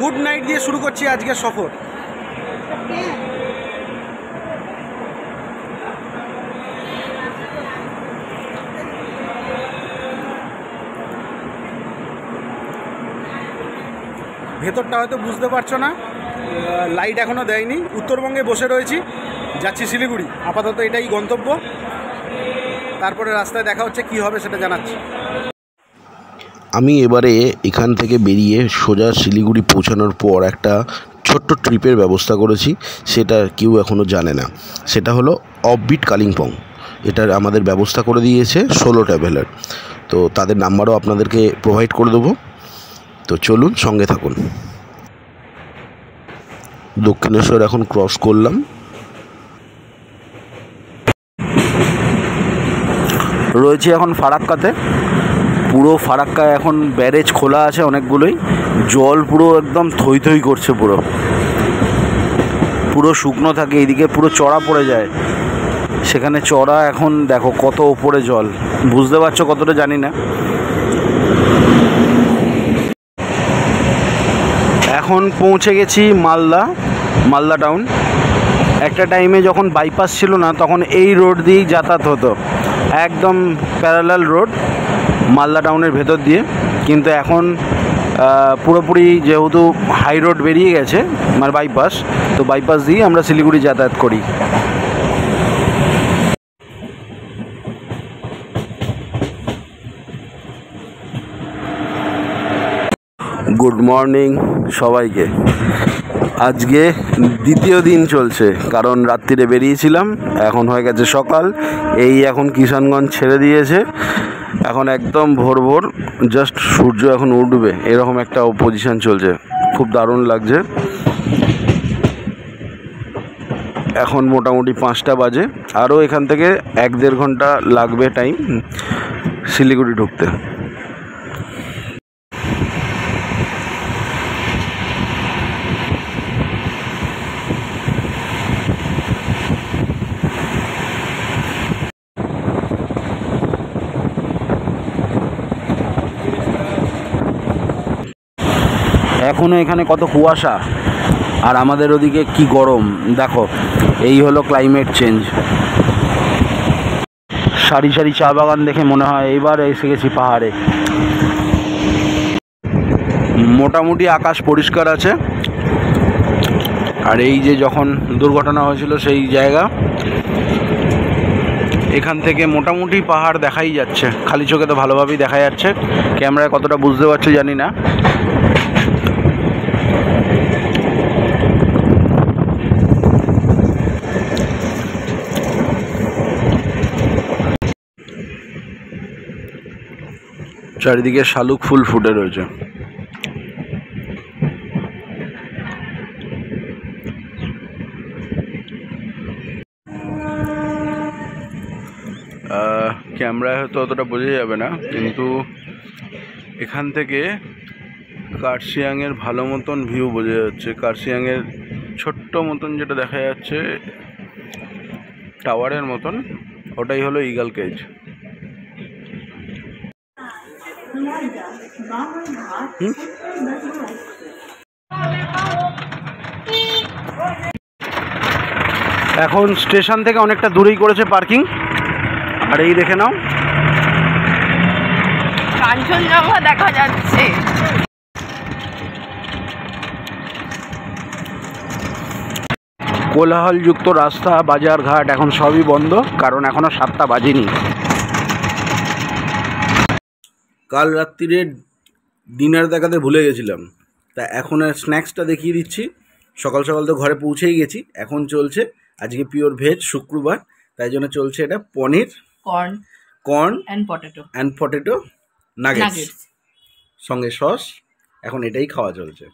Good night দিয়ে শুরু করছি আজকের সফর। ভেতরটা হয়তো বুঝতে পারছো না, লাইট এখনও দেয়নি। উত্তরবঙ্গে বসে রয়েছি, যাচ্ছি শিলিগুড়ি। আপাতত এটাই গন্তব্য, তারপরে রাস্তায় দেখা হচ্ছে, কি হবে সেটা জানাচ্ছি। আমি এবারে এখান থেকে বেরিয়ে সোজা শিলিগুড়ি পৌঁছানোর পর একটা ছোট্ট ট্রিপের ব্যবস্থা করেছি, সেটা কেউ এখনও জানে না। সেটা হলো অফবিট কালিম্পং। এটার আমাদের ব্যবস্থা করে দিয়েছে সোলো ট্রাভেলার, তো তাদের নাম্বারও আপনাদেরকে প্রোভাইড করে দেবো। তো চলুন, সঙ্গে থাকুন। দক্ষিণেশ্বর এখন ক্রস করলাম। রয়েছি এখন ফারাক্কাতে। পুরো ফারাক্কায় এখন ব্যারেজ খোলা আছে অনেকগুলোই, জল পুরো একদম থই থই করছে, পুরো শুকনো থাকে, এইদিকে পুরো চড়া পড়ে যায়, সেখানে চড়া এখন দেখো কত ওপরে জল, বুঝতে পারছো কতটা জানি না। এখন পৌঁছে গেছি মালদা টাউন। একটা টাইমে যখন বাইপাস ছিল না, তখন এই রোড দিয়েই যাতায়াত হতো, একদম প্যারালাল রোড মালদা টাউনের ভেতর দিয়ে। কিন্তু এখন পুরোপুরি যেহেতু হাই রোড বেরিয়ে গেছে, মানে বাইপাস, তো বাইপাস দিয়েই আমরা শিলিগুড়ি যাতায়াত করি। গুড মর্নিং সবাইকে। আজকে দ্বিতীয় দিন চলছে, কারণ রাত্রিরে বেরিয়েছিলাম, এখন হয়ে গেছে সকাল। এই এখন কিষানগঞ্জ ছেড়ে দিয়েছে, এখন একদম ভোর জাস্ট সূর্য এখন উঠবে, এরকম একটা পজিশন চলছে, খুব দারুণ লাগছে। এখন মোটামুটি 5টা বাজে, আরও এখান থেকে 1-1.5 ঘন্টা লাগবে টাইম শিলিগুড়ি ঢুকতে। এখনও এখানে কত কুয়াশা, আর আমাদের ওদিকে কি গরম দেখো। এই হলো ক্লাইমেট চেঞ্জ। সারি সারি চা বাগান দেখে মনে হয় এইবার এসে গেছি পাহাড়ে। মোটামুটি আকাশ পরিষ্কার আছে, আর এই যে যখন দুর্ঘটনা হয়েছিল সেই জায়গা, এখান থেকে মোটামুটি পাহাড় দেখাই যাচ্ছে, খালি চোখে তো ভালোভাবেই দেখা যাচ্ছে, ক্যামেরায় কতটা বুঝতে পারছে জানি না। চারিদিকে শালুক ফুল ফুটে রয়েছে। ক্যামেরায় হয়তো অতটা বোঝা যাবে না, কিন্তু এখান থেকে কার্শিয়াংয়ের ভালো মতন ভিউ বোঝা যাচ্ছে। কার্শিয়াংয়ের ছোট্ট মতন যেটা দেখা যাচ্ছে টাওয়ারের মতন, ওটাই হলো ইগল কেজ। এখন স্টেশন থেকে অনেকটা দূরেই করেছে পার্কিং, আর এই দেখে নাও কাঞ্চনজঙ্ঘা দেখা যাচ্ছে। কোলাহলযুক্ত রাস্তা, বাজার ঘাট এখন সবই বন্ধ, কারণ এখনো 7টা বাজেনি। কাল রাত্রিরে ডিনার দেখাতে ভুলে গেছিলাম, তা এখন স্ন্যাক্সটা দেখিয়ে দিচ্ছি। সকাল সকাল তো ঘরে পৌঁছেই গেছি, এখন চলছে আজকে পিওর ভেজ, শুক্রবার, তাই জন্য চলছে এটা পনির, কর্ন অ্যান্ড পটেটো নাগেটস, সঙ্গে সস। এখন এটাই খাওয়া চলছে।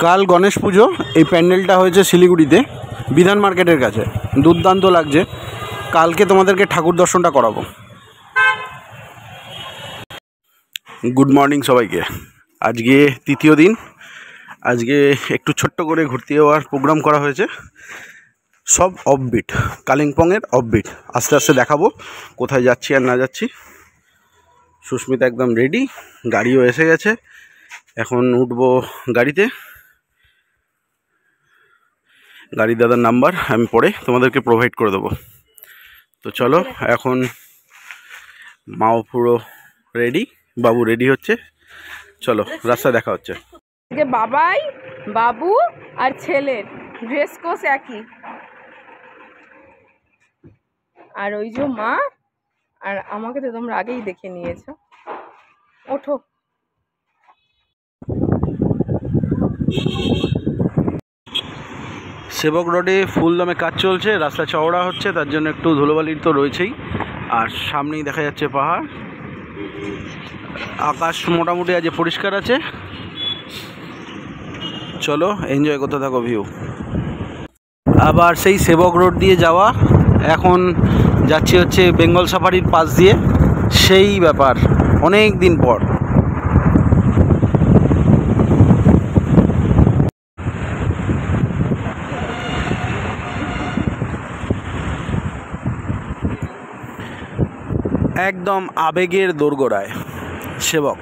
কাল গণেশ পুজো, এই প্যান্ডেলটা হয়েছে শিলিগুড়িতে বিধান মার্কেটের কাছে, দুর্দান্ত লাগছে। কালকে তোমাদেরকে ঠাকুর দর্শনটা করাবো। গুড মর্নিং সবাইকে। আজকে তৃতীয় দিন, আজকে একটু ছোট্ট করে ঘুরতে যাওয়ার প্রোগ্রাম করা হয়েছে। সব অফবিট, কালিম্পংয়ের অফবিট। আস্তে আস্তে দেখাবো কোথায় যাচ্ছি আর না যাচ্ছি। সুস্মিতা একদম রেডি, গাড়িও এসে গেছে, এখন উঠবো গাড়িতে। গাড়ির দাদার নাম্বার আমি পরে তোমাদেরকে প্রোভাইড করে দেবো। তো চলো, এখন মাও পুরো রেডি, বাবু রেডি হচ্ছে, চলো রাস্তায় দেখা হচ্ছে। বাবাই, বাবু আর ছেলের ড্রেস কোস একই, আর ওই যে মা আর আমাকে তো তোমরা আগেই দেখে নিয়েছো। ওঠো। সেবক রোডে ফুল দমে কাজ চলছে, রাস্তা চওড়া হচ্ছে, তার জন্য একটু ধুলোবালির তো রয়েছেই। আর সামনেই দেখা যাচ্ছে পাহাড়, আকাশ মোটামুটি আজ পরিষ্কার আছে। চলো এনজয় করতে থাকো ভিউ। আবার সেই সেবক রোড দিয়ে যাওয়া, এখন যাচ্ছি হচ্ছে বেঙ্গল সাফারির পাশ দিয়ে। সেই ব্যাপার, অনেক দিন পর। একদম আবেগের দোরগোড়ায় সেবক।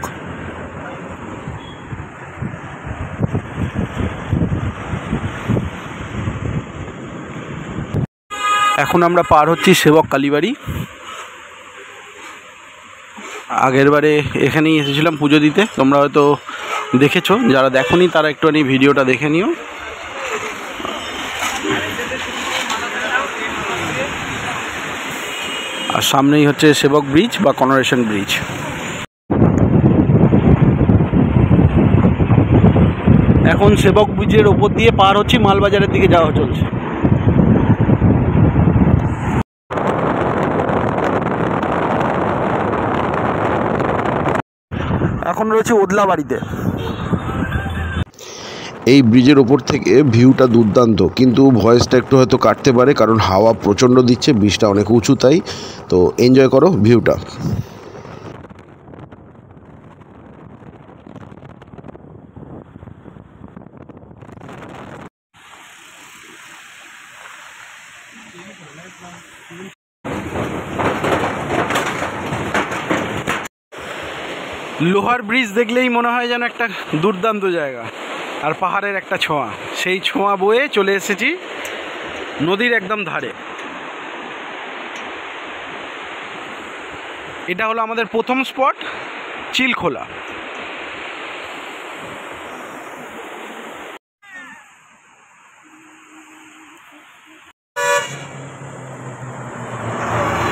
এখন আমরা পার হচ্ছি সেবক কালীবাড়ি। আগের বারে এখানেই এসেছিলাম পুজো দিতে, তোমরা হয়তো দেখেছো, যারা দেখোনি তারা একটুখানি ভিডিওটা দেখে নিও। আর সামনেই হচ্ছে সেবক ব্রিজ বা কর্নোরেশন ব্রিজ। এখন সেবক ব্রিজের ওপর দিয়ে পার হচ্ছি, মালবাজারের দিকে যাওয়া চলছে। এখন রয়েছে ওদলাবাড়িতে। এই ব্রিজের ওপর থেকে ভিউটা দুর্দান্ত, কিন্তু ভয়েসটা একটু হয়তো কাটতে পারে, কারণ হাওয়া প্রচণ্ড দিচ্ছে, ব্রিজটা অনেক উঁচু, তাই তো এনজয় করো ভিউটা। লোহার ব্রিজ দেখলেই মনে হয় যেন একটা দুর্দান্ত জায়গা, আর পাহাড়ের একটা ছোঁয়া, সেই ছোঁয়া বয়ে চলে এসেছি নদীর একদম ধারে। এটা হলো আমাদের প্রথম স্পট, চিলখোলা।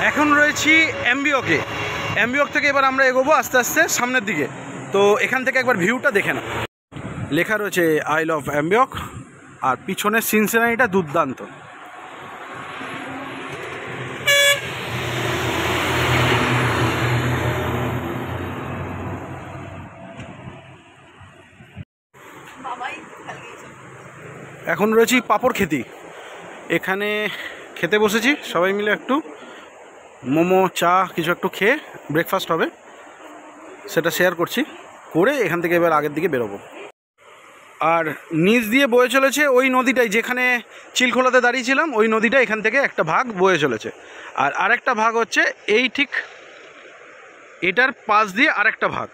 এখন রয়েছি এমবিওকে। এমবিওক থেকে এবার আমরা এগোবো আস্তে আস্তে সামনের দিকে। তো এখান থেকে একবার ভিউটা দেখে নাও। লেখা রয়েছে আই লাভ এমবিওক, আর পিছনের সিনসিনারিটা দুর্দান্ত। এখন রয়েছি পাপড় খেতি, এখানে খেতে বসেছি সবাই মিলে, একটু মোমো চা কিছু একটু খেয়ে ব্রেকফাস্ট হবে, সেটা শেয়ার করছি, করে এখান থেকে এবার আগের দিকে বেরোবো। আর নিচ দিয়ে বয়ে চলেছে ওই নদীটাই, যেখানে চিলখোলাতে দাঁড়িয়েছিলাম ওই নদীটা এখান থেকে একটা ভাগ বয়ে চলেছে, আর আরেকটা ভাগ হচ্ছে এই ঠিক এটার পাশ দিয়ে আরেকটা ভাগ।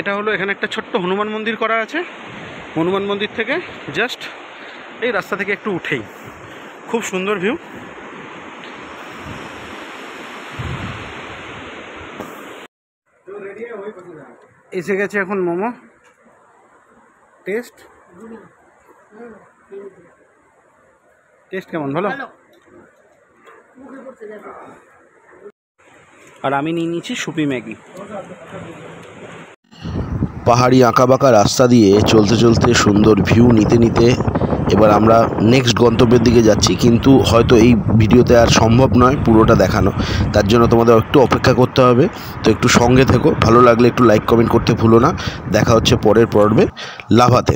এটা হলো, এখানে একটা ছোট্ট হনুমান মন্দির করা আছে। হনুমান মন্দির থেকে জাস্ট এই রাস্তা থেকে একটু উঠেই খুব সুন্দর ভিউ। এসে গেছে এখন মোমো টেস্ট। টেস্ট কেমন? ভালো। আর আমি নিয়ে নিয়েছি সুপি ম্যাগি। পাহাড়ি আঁকাবাঁকা রাস্তা দিয়ে চলতে চলতে সুন্দর ভিউ নিতে নিতে এবার আমরা নেক্সট গন্তব্যের দিকে যাচ্ছি, কিন্তু হয়তো এই ভিডিওতে আর সম্ভব নয় পুরোটা দেখানো, তার জন্য তোমাদের একটু অপেক্ষা করতে হবে। তো একটু সঙ্গে থেকো, ভালো লাগলে একটু লাইক কমেন্ট করতে ভুলো না। দেখা হচ্ছে পরের পর্বে লাভাতে।